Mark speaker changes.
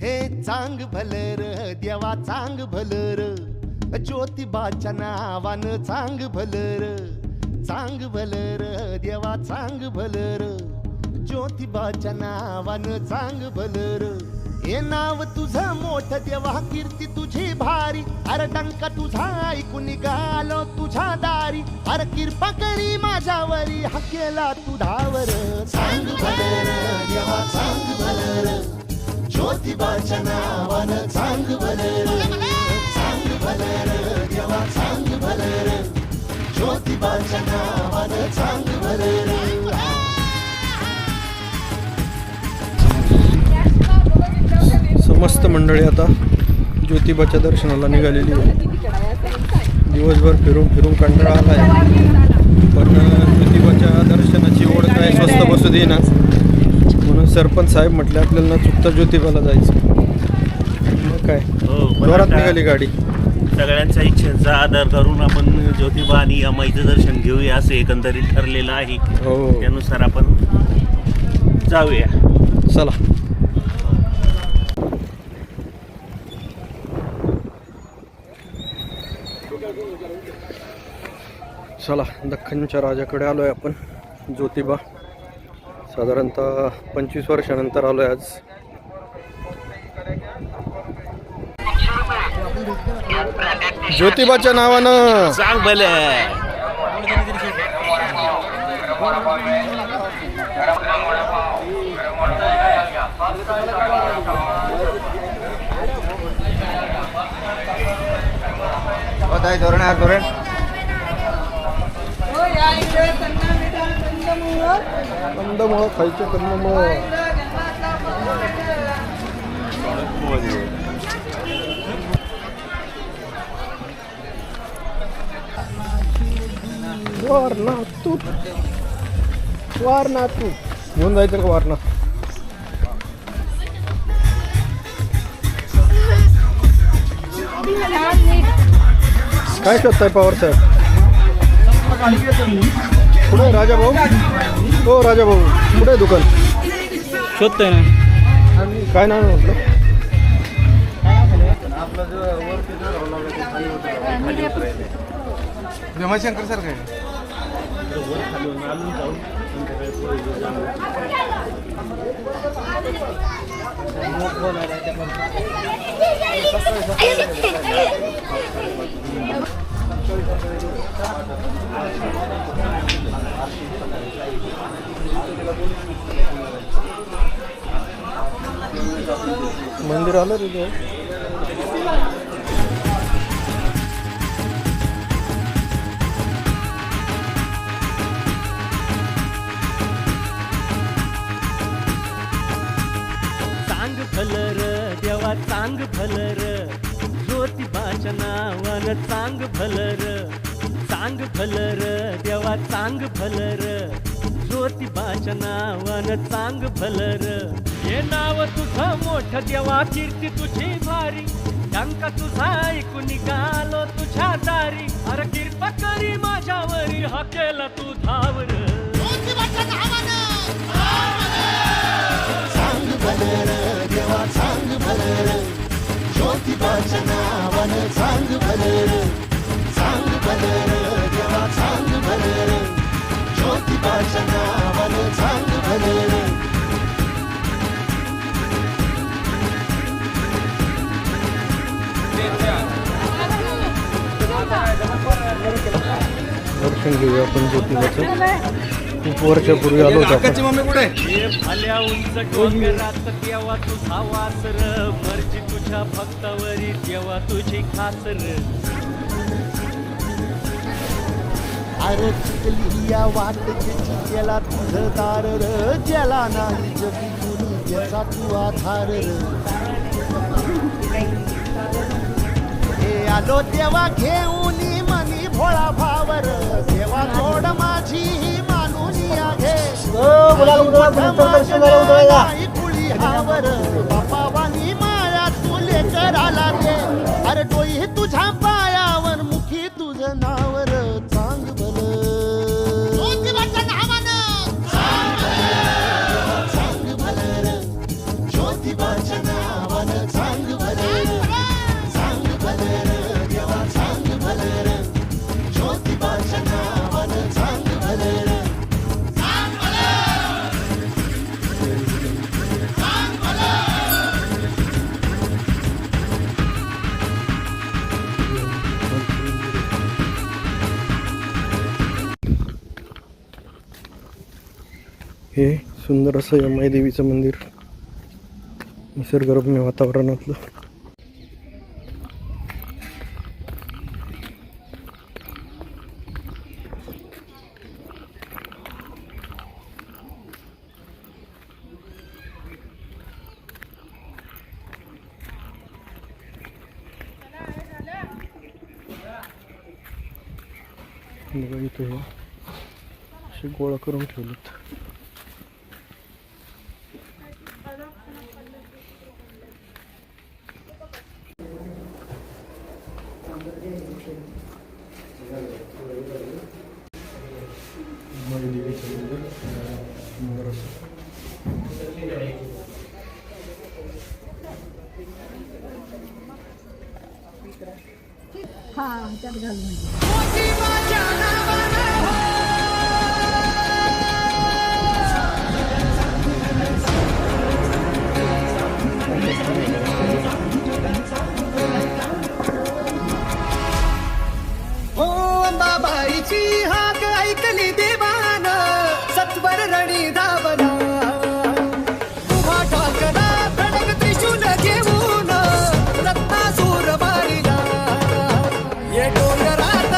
Speaker 1: हे चांग भलर देवा चांग भलर ज्योतिबाच्या नावानं चांग भलर देवा चांग भलर ज्योतिबाच्या नावानं चांग भलर हे नाव तुझं मोठ देवा कीर्ती तुझी भारी अरे डंका तुझा ऐकून निघालो तुझ्या दारी अरे कृपा करी माझ्यावरी हा केला तू धावर चांग भलर देवा चांग भलर ज्योतिबाच्या नावानं चांग भलर देवा चांग भलर ज्योतिबाच्या नावानं चांग भलर
Speaker 2: समस्त मंडळी आता ज्योतिबाच्या दर्शनाला निघालेली आहे. दिवसभर फिरून फिरून कंटाळा आला आहे, पण ज्योतिबाच्या दर्शनाची ओढ काय स्वस्त बसू देईना, म्हणून सरपंच साहेब म्हटले आपल्याला न चुकता ज्योतिबाला जायचं. मग काय जोरात निघाली गाडी.
Speaker 3: सगळ्यांच्या इच्छेचा आदर करून आपण ज्योतिबा आणि अमाईचं दर्शन घेऊया असं एकंदरीत ठरलेलं आहे.
Speaker 2: हो,
Speaker 3: त्यानुसार आपण जाऊया.
Speaker 2: चला. चला, दख्खनच्या राजाकडे आलो आहे आपण. ज्योतिबा साधारणतः 25 वर्षानंतर आलो आहे आज. ज्योतिबाच्या नावानं
Speaker 3: सांग भले.
Speaker 2: धोरण धोरण कंदमुळं खायचे कंदमुळं. वारणा तू घेऊन जायचं का वारणा? काय शोधताय पवार साहेब? कुठे राजा भाऊ? हो राजा भाऊ, कुठे दुकान
Speaker 4: शोधतोय ना?
Speaker 2: काय नाव म्हटलं?
Speaker 5: भीमाशंकर सर काय
Speaker 2: मंदिर आलं रे.
Speaker 4: चांग भलर देवा चांग भलर ज्योतिबाच्या नावानं चांग भलर देवा चांग भलर ज्योतिबाच्या नावानं चांग भलर. हे नाव तुझं मोठं देवा कीर्ती तुझी भारी डंका तुझा ऐकून निघालो तुझ्या दारी अरे कृपा करी माझ्यावरी हा केला तू धावर
Speaker 1: चांग भलर देवा चांग भलर ज्योतिबाच्या नावानं चांग भलर देवा चांग भलर ज्योतिबाच्या नावानं चांग भलर.
Speaker 2: दर्शन घेऊया आपण ज्योतिबाचं. खूप वर्षापूर्वी आलो होतो आपण.
Speaker 5: मम्मी कुठे?
Speaker 4: हे भल्या उंच डोंगरात देवा तुझा वासर मर्जी तुझ्या भक्तावरी देवा तुझी खातर.
Speaker 1: अरे चुकली या वाटची ज्याला तुझं दार र ज्याला नाही जगी कुणी त्याचा तू आधार र. हे आलो देवा घेऊन मनी भोळा भावर देवा जोड माझी मानून या घे कुळी हावर बापा वाणी माया तुले कराला दे अरे डोई तुझ्या पायावर मुखी तुझं नावर चांग भलं चांग भलं ज्योतिबाच्या नावानं
Speaker 2: हे सुंदर असं यमाई देवीचं मंदिर निसर्गरम्य वातावरणातलं. बघा इथे हे असे गोळा करून ठेवलेत. देवीचं मंदिर सुंदर असं.
Speaker 5: हा त्यात घाल म्हणजे
Speaker 6: हो अंबाबाईची हाक ऐकली देवान सत्वर रणी धावला उभा ठाकरा खडक त्रिशूल घेऊन रत्नासूर बारीला ये डोंगरात